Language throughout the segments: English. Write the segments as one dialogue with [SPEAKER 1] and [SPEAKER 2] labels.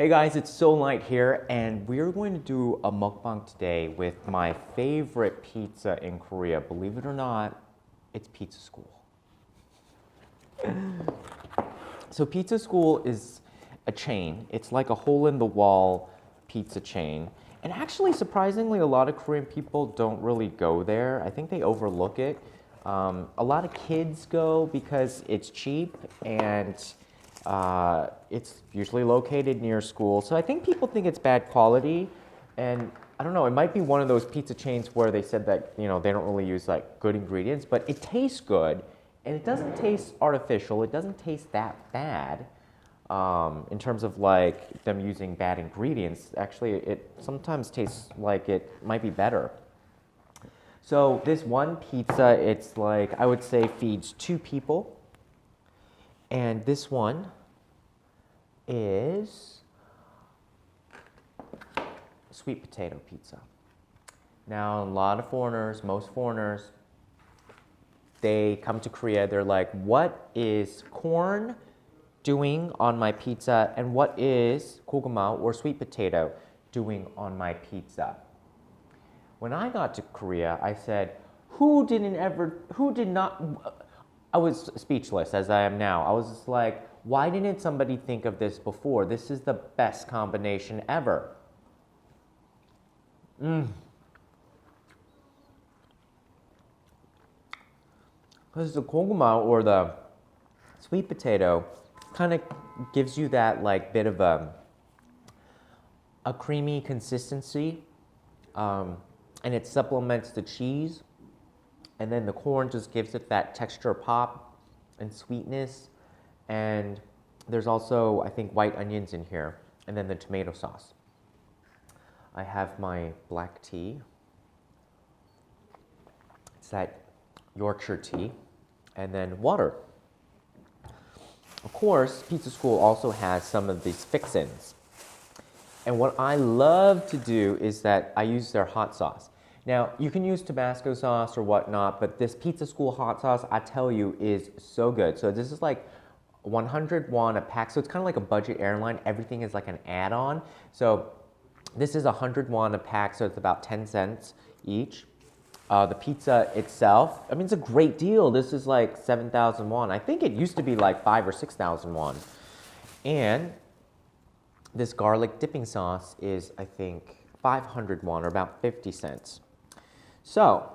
[SPEAKER 1] Hey guys, it's Seoulite here, and we're going to do a mukbang today with my favorite pizza in Korea. Believe it or not, it's Pizza School. So Pizza School is a chain. It's like a hole-in-the-wall pizza chain. And actually, surprisingly, a lot of Korean people don't really go there. I think they overlook it. A lot of kids go because it's cheap and it's usually located near school. So I think people think it's bad quality. And I don't know, it might be one of those pizza chains where they said that, they don't really use like good ingredients, but it tastes good and it doesn't taste artificial. It doesn't taste that bad. In terms of like them using bad ingredients, actually it sometimes tastes like it might be better. So this one pizza, it's like, I would say feeds 2 people. And this one is sweet potato pizza. Now, a lot of foreigners, most foreigners, they come to Korea, they're like, what is corn doing on my pizza, and what is 고구마 or sweet potato doing on my pizza? When I got to Korea, I said, I was speechless as I am now. I was just like, why didn't somebody think of this before? This is the best combination ever. Because the 고구마 or the sweet potato kind of gives you that like bit of a creamy consistency, and it supplements the cheese, and then the corn just gives it that texture pop and sweetness, and there's also, I think, white onions in here, and then the tomato sauce. I have my black tea. It's that Yorkshire tea, and then water. Of course, Pizza School also has some of these fixins. And what I love to do is that I use their hot sauce. Now, you can use Tabasco sauce or whatnot, but this Pizza School hot sauce, I tell you, is so good. So this is like 100 won a pack. So it's kind of like a budget airline. Everything is like an add-on. So this is 100 won a pack, so it's about 10 cents each. The pizza itself, I mean, it's a great deal. This is like 7,000 won. I think it used to be like 5,000 or 6,000 won. And this garlic dipping sauce is, I think, 500 won, or about 50 cents. So,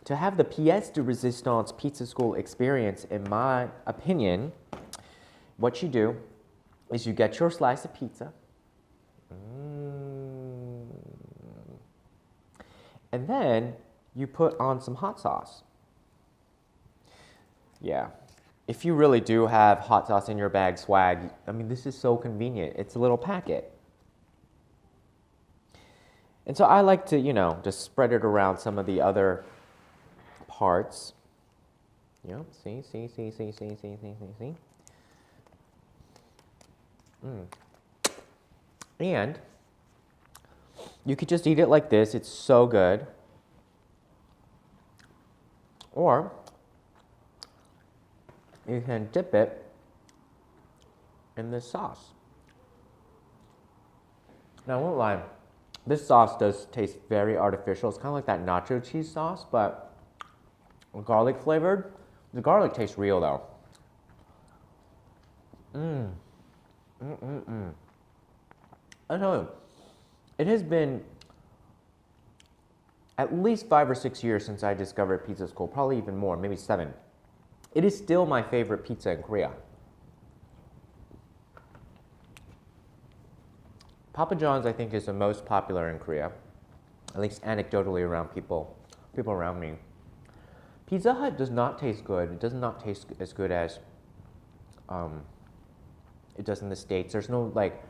[SPEAKER 1] to have the pièce de résistance Pizza School experience, in my opinion, what you do is you get your slice of pizza. And then you put on some hot sauce. Yeah. If you really do have hot sauce in your bag swag, I mean, this is so convenient. It's a little packet. And so I like to, just spread it around some of the other parts. Yep, see. And you could just eat it like this. It's so good. Or you can dip it in this sauce. Now, I won't lie, this sauce does taste very artificial. It's kind of like that nacho cheese sauce, but garlic flavored. The garlic tastes real though. I tell you, it has been at least 5 or 6 years since I discovered Pizza School, probably even more, maybe 7. It is still my favorite pizza in Korea. Papa John's, I think, is the most popular in Korea, at least anecdotally around people around me. Pizza Hut does not taste good. It does not taste as good as it does in the States. There's no, like,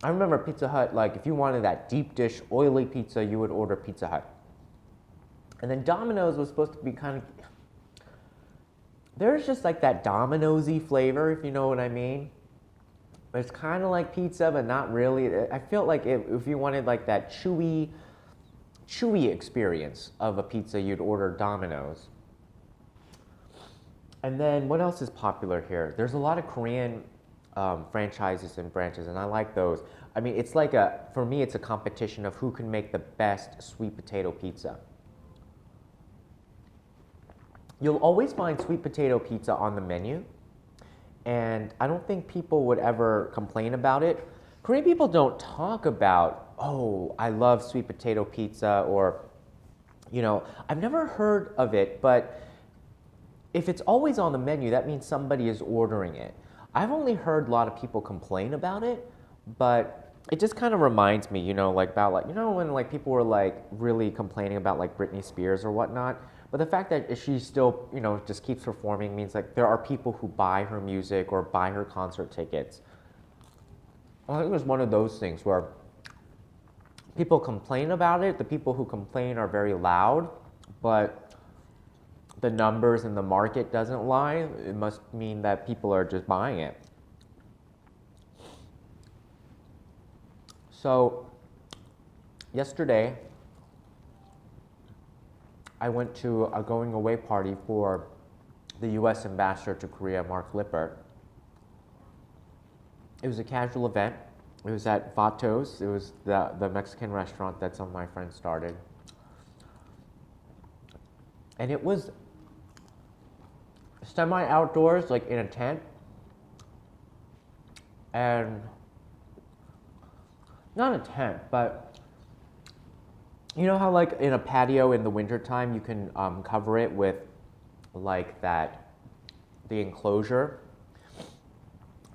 [SPEAKER 1] I remember Pizza Hut, like, if you wanted that deep dish, oily pizza, you would order Pizza Hut. And then Domino's was supposed to be kind of, there's just like that Domino's-y flavor, if you know what I mean. It's kind of like pizza, but not really. I felt like if you wanted like that chewy experience of a pizza, you'd order Domino's. And then what else is popular here? There's a lot of Korean franchises and branches, and I like those. I mean, for me, it's a competition of who can make the best sweet potato pizza. You'll always find sweet potato pizza on the menu, and I don't think people would ever complain about it. Korean people don't talk about, oh, I love sweet potato pizza, or, I've never heard of it, but if it's always on the menu, that means somebody is ordering it. I've only heard a lot of people complain about it, but it just kind of reminds me, when people were really complaining about Britney Spears or whatnot. But the fact that she still, just keeps performing means there are people who buy her music or buy her concert tickets. I think it was one of those things where people complain about it. The people who complain are very loud, but the numbers in the market doesn't lie. It must mean that people are just buying it. So yesterday, I went to a going away party for the US ambassador to Korea, Mark Lippert. It was a casual event. It was at Vatos. It was the Mexican restaurant that some of my friends started. And it was semi-outdoors, in a tent. And not a tent, but you know how in a patio in the wintertime you can cover it with the enclosure?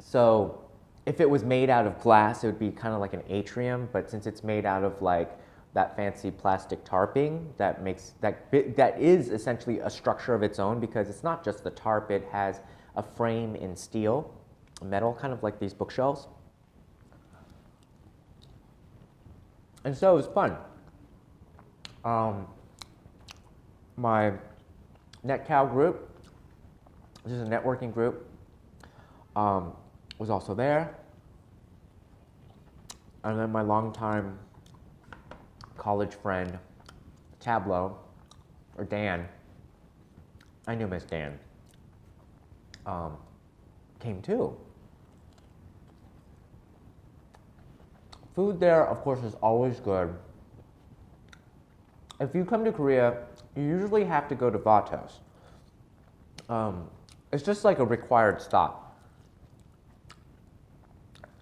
[SPEAKER 1] So if it was made out of glass, it would be kind of like an atrium, but since it's made out of that fancy plastic tarping, that is essentially a structure of its own, because it's not just the tarp, it has a frame in steel, metal, kind of like these bookshelves. And so it was fun. My NetCow group, which is a networking group, was also there. And then my longtime college friend, Tableau, or Dan, I knew Miss Dan, came too. Food there, of course, is always good. If you come to Korea, you usually have to go to Vatos. It's just a required stop.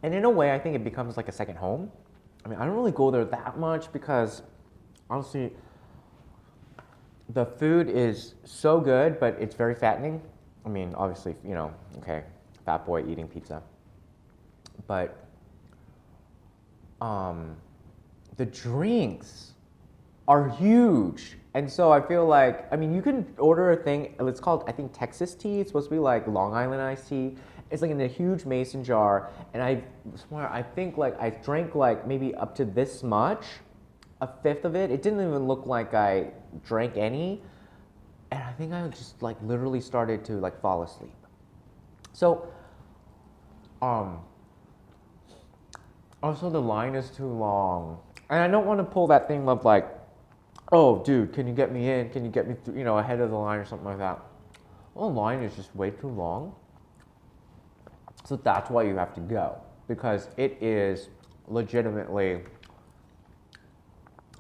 [SPEAKER 1] And in a way, I think it becomes a second home. I mean, I don't really go there that much because, honestly, the food is so good, but it's very fattening. I mean, obviously, okay, fat boy eating pizza. But the drinks are huge. And so I feel you can order a thing, it's called, I think, Texas tea. It's supposed to be Long Island iced tea. It's in a huge mason jar. And I swear, I think I drank maybe up to this much, a fifth of it. It didn't even look like I drank any. And I think I just literally started to fall asleep. So, also the line is too long. And I don't want to pull that thing of oh, dude, can you get me in? Can you get me through, ahead of the line or something like that? Well, the line is just way too long. So that's why you have to go, because it is legitimately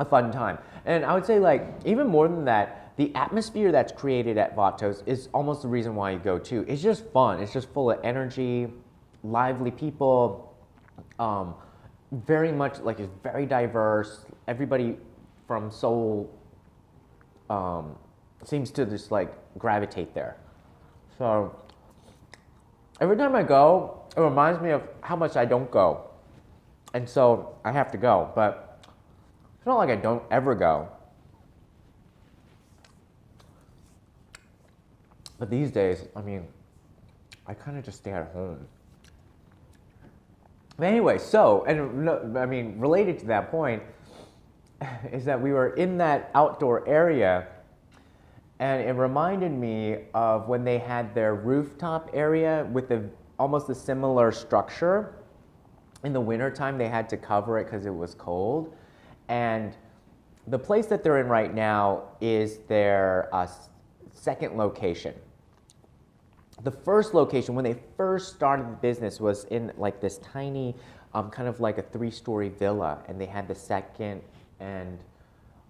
[SPEAKER 1] a fun time. And I would say even more than that, the atmosphere that's created at Vatos is almost the reason why you go too. It's just fun. It's just full of energy, lively people, very much it's very diverse. Everybody from Seoul seems to just gravitate there. So every time I go, it reminds me of how much I don't go. And so I have to go, but it's not like I don't ever go. But these days, I mean, I kind of just stay at home. But anyway, related to that point, is that we were in that outdoor area, and it reminded me of when they had their rooftop area with almost a similar structure. In the wintertime, they had to cover it because it was cold. And the place that they're in right now is their second location. the first location when they first started the business was in like this tiny, kind of like a 3-story villa, and they had the second and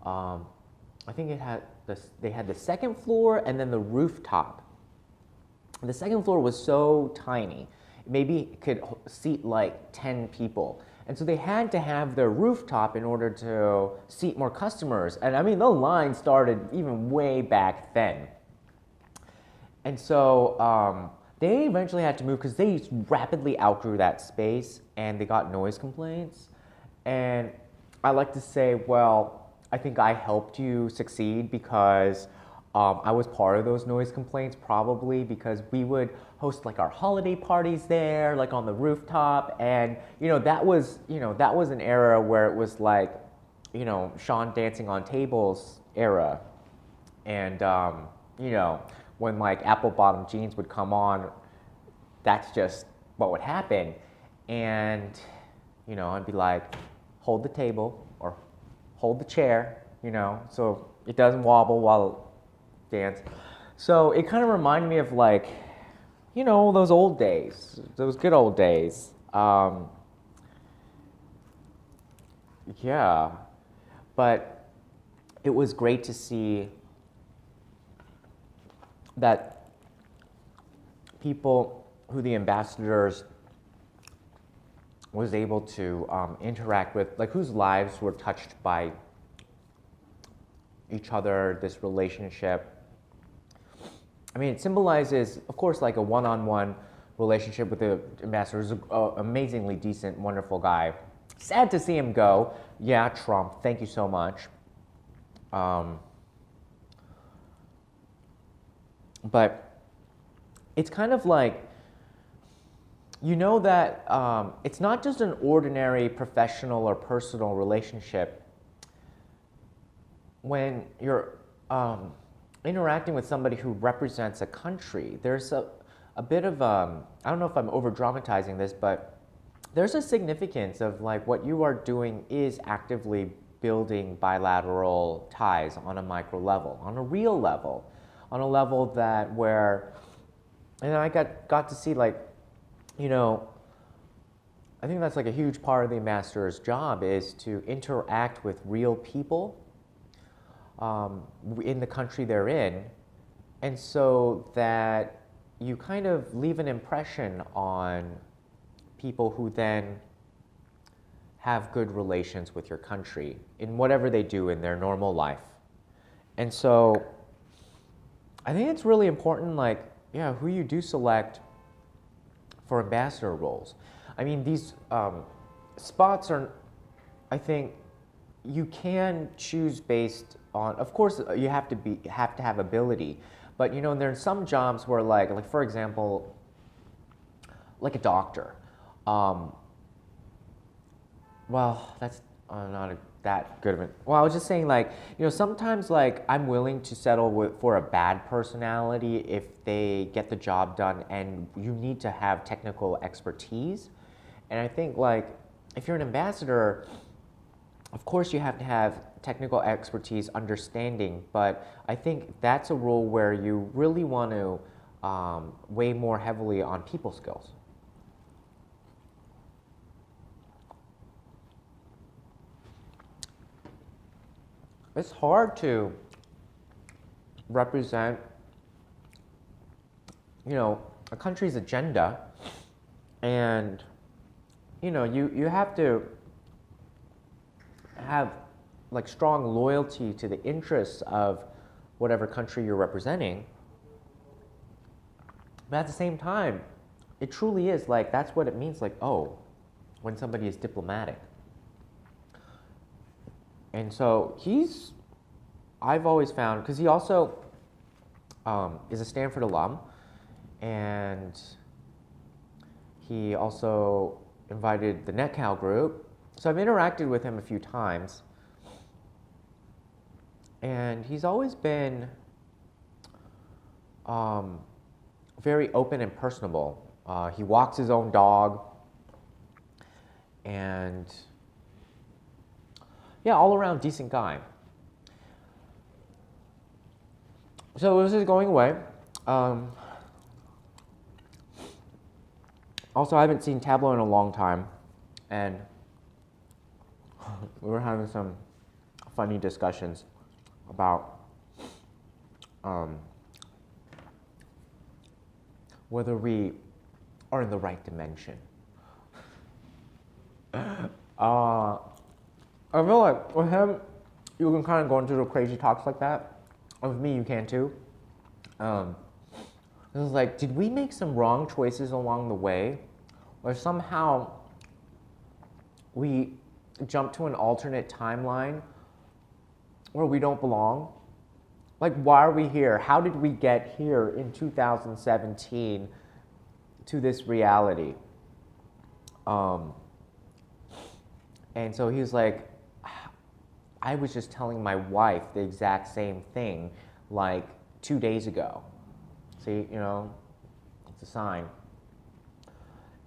[SPEAKER 1] I think they had the second floor and then the rooftop. The second floor was so tiny, maybe it could seat like 10 people. And so they had to have their rooftop in order to seat more customers. And I mean, the line started even way back then. And so they eventually had to move because they rapidly outgrew that space and they got noise complaints. And I like to say, well, I think I helped you succeed because I was part of those noise complaints, probably because we would host like our holiday parties there, like on the rooftop, and that was an era where it was like, Sean dancing on tables era, and when like apple bottom jeans would come on, that's just what would happen, and I'd be like, hold the table or hold the chair, so it doesn't wobble while dance. So it kind of reminded me of like, those old days, those good old days. Yeah, but it was great to see that people who the ambassadors was able to interact with, like whose lives were touched by each other, this relationship. I mean, it symbolizes, of course, like a one-on-one relationship with the ambassador. He's an amazingly decent, wonderful guy. Sad to see him go. Yeah, Trump, thank you so much. But it's kind of like, that it's not just an ordinary professional or personal relationship. When you're interacting with somebody who represents a country, there's a bit of, I don't know if I'm over dramatizing this, but there's a significance of like what you are doing is actively building bilateral ties on a micro level, on a real level, on a level that where, and I got to see like, I think that's like a huge part of the ambassador's job is to interact with real people in the country they're in, and so that you kind of leave an impression on people who then have good relations with your country in whatever they do in their normal life. And so I think it's really important, like, who you do select for ambassador roles. I mean, these spots are, I think, you can choose based on, of course, you have to have ability, but there's some jobs where like for example, like a doctor. Well, that's not that good of it. Well, I was just saying like, sometimes like I'm willing to settle for a bad personality if they get the job done, and you need to have technical expertise. And I think like if you're an ambassador, of course you have to have technical expertise, understanding, but I think that's a role where you really want to weigh more heavily on people skills. It's hard to represent, a country's agenda, and you have to have like strong loyalty to the interests of whatever country you're representing. But at the same time, it truly is like, that's what it means, like, oh, when somebody is diplomatic. And so I've always found, because he also is a Stanford alum, and he also invited the NetCal group. So I've interacted with him a few times, and he's always been very open and personable. He walks his own dog, and all around decent guy. So this is going away. Also, I haven't seen Tableau in a long time, and we were having some funny discussions about whether we are in the right dimension. I feel like with him, you can kind of go into the crazy talks like that. And with me, you can too. It was like, did we make some wrong choices along the way? Or somehow we jump to an alternate timeline where we don't belong? Like, why are we here? How did we get here in 2017 to this reality? And so he was like, I was just telling my wife the exact same thing like 2 days ago. See, you know, it's a sign.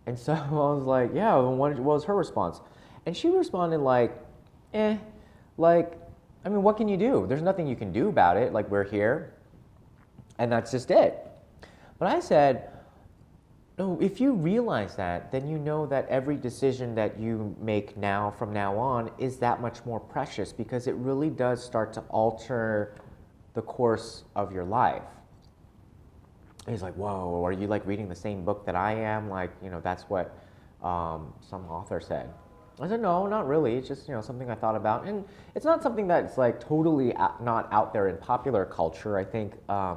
[SPEAKER 1] And so I was like, yeah, what was her response? And she responded like, like, I mean, what can you do? There's nothing you can do about it. Like, we're here, and that's just it. But I said, no, if you realize that, then you know that every decision that you make now from now on is that much more precious, because it really does start to alter the course of your life. And he's like, whoa, are you like reading the same book that I am? Like, you know, that's what some author said. I said, no, not really. It's just, you know, something I thought about. And it's not something that's like totally not out there in popular culture. I think a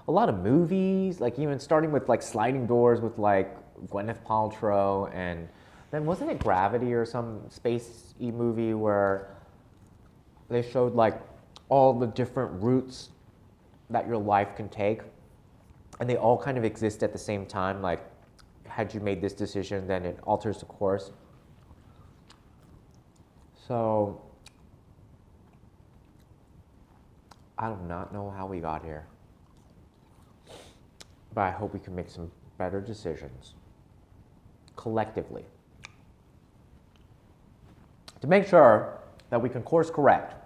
[SPEAKER 1] lot of movies, like even starting with like Sliding Doors with like Gwyneth Paltrow, and then wasn't it Gravity or some space-y movie where they showed like all the different routes that your life can take, and they all kind of exist at the same time. Like, had you made this decision, then it alters the course. So I do not know how we got here, but I hope we can make some better decisions collectively to make sure that we can course correct.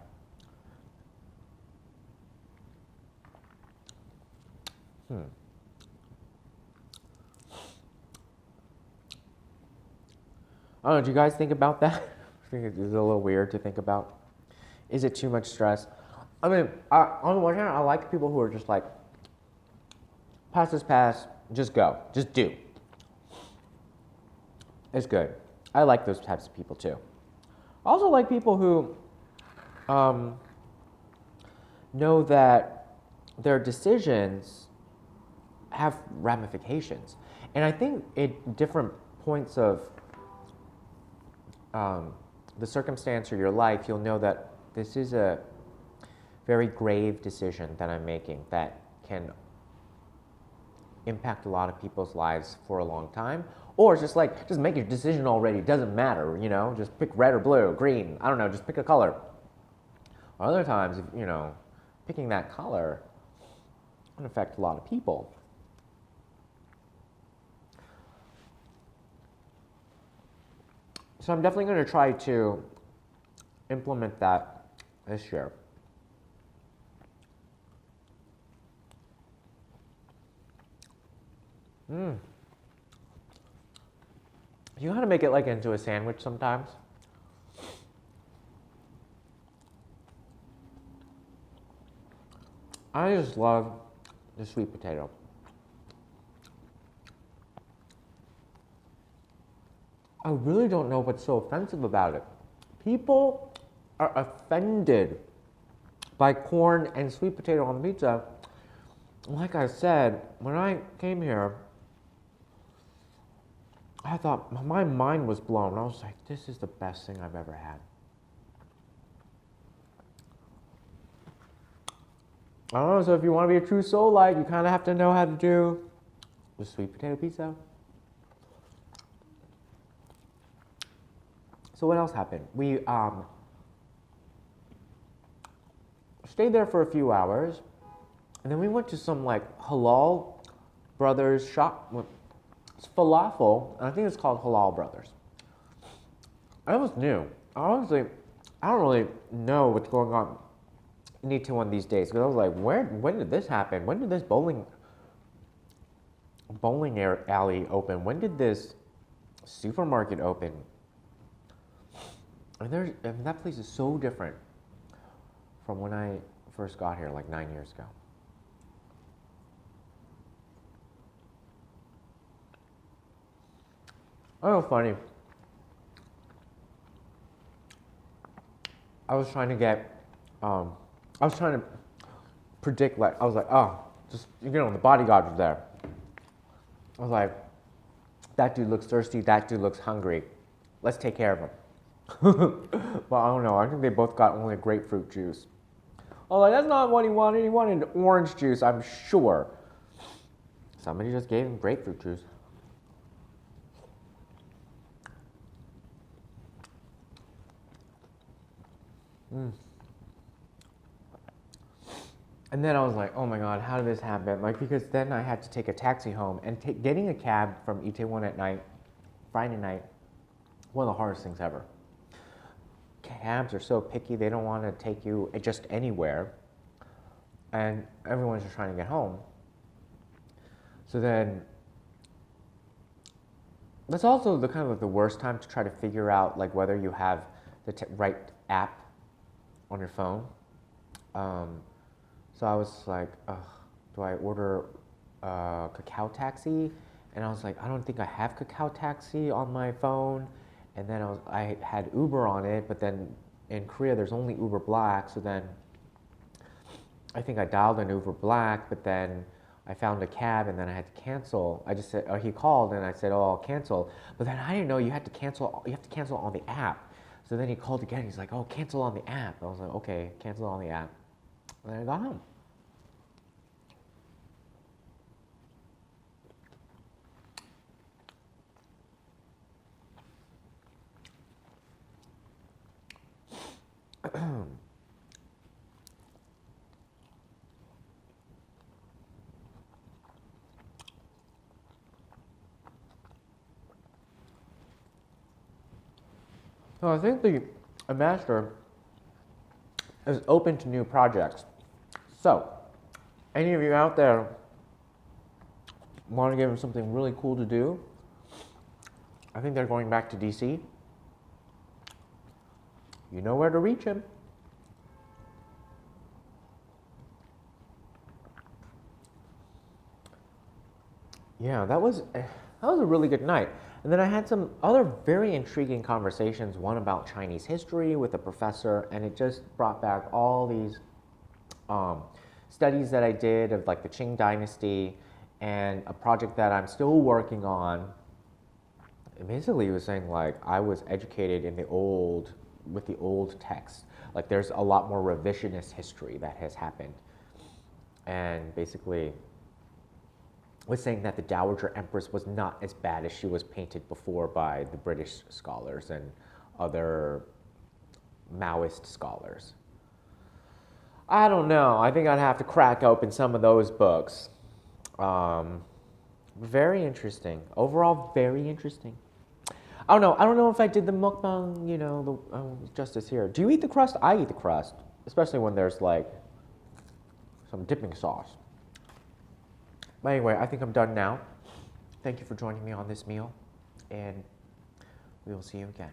[SPEAKER 1] I don't know, do you guys think about that? I think it's a little weird to think about. Is it too much stress? I mean, on the one hand, I like people who are just like, pass is pass, just go, just do. It's good. I like those types of people too. I also like people who know that their decisions have ramifications. And I think at different points of the circumstance or your life, you'll know that this is a very grave decision that I'm making that can impact a lot of people's lives for a long time. Or just like, just make your decision already, it doesn't matter, you know, just pick red or blue, green, I don't know, just pick a color. Or other times, you know, picking that color can affect a lot of people. So I'm definitely going to try to implement that this year. You know how to make it like into a sandwich sometimes? I just love the sweet potato. I really don't know what's so offensive about it. People are offended by corn and sweet potato on the pizza. Like I said, when I came here, I thought, my mind was blown. I was like, this is the best thing I've ever had. I don't know, so if you want to be a true Seoulite, you kind of have to know how to do the sweet potato pizza. So what else happened? We stayed there for a few hours, and then we went to some like Halal Brothers shop. It's falafel, and I think it's called Halal Brothers. It was new. Honestly, I don't really know what's going on in Itaewon these days, because I was like, when did this happen? When did this bowling bowling alley open? When did this supermarket open? And that place is so different from when I first got here, like 9 years ago. Oh, funny. I was trying to get, I was trying to predict, like, I was like, oh, just, you know, the bodyguard was there. I was like, that dude looks thirsty, that dude looks hungry. Let's take care of him. But I don't know, I think they both got only grapefruit juice. Oh, like, that's not what he wanted orange juice, I'm sure. Somebody just gave him grapefruit juice. And then I was like, oh my God, how did this happen? Like, because then I had to take a taxi home, and getting a cab from Itaewon at night, Friday night, one of the hardest things ever. Cabs are so picky, they don't want to take you just anywhere, and everyone's just trying to get home. So then, that's also the kind of like the worst time to try to figure out like whether you have the right app on your phone. So I was like, do I order Kakao Taxi? And I was like, I don't think I have Kakao Taxi on my phone. And then I had Uber on it, but then in Korea there's only Uber Black. So then I think I dialed an Uber Black, but then I found a cab and then I had to cancel. I just said, he called and I said, oh, I'll cancel. But then I didn't know you have to cancel on the app. So then he called again, he's like, oh, cancel on the app. I was like, okay, cancel on the app. And then I got home. So I think the master is open to new projects. So, any of you out there want to give him something really cool to do? I think they're going back to DC. You know where to reach him. Yeah, that was a really good night. And then I had some other very intriguing conversations, one about Chinese history with a professor, and it just brought back all these studies that I did of like the Qing dynasty and a project that I'm still working on. And basically, he was saying like I was educated in with the old text. Like there's a lot more revisionist history that has happened. And basically was saying that the Dowager Empress was not as bad as she was painted before by the British scholars and other Maoist scholars. I don't know. I think I'd have to crack open some of those books. Very interesting. Overall, very interesting. I don't know. I don't know if I did the mukbang, you know, justice here. Do you eat the crust? I eat the crust, especially when there's like some dipping sauce. But anyway, I think I'm done now. Thank you for joining me on this meal, and we will see you again.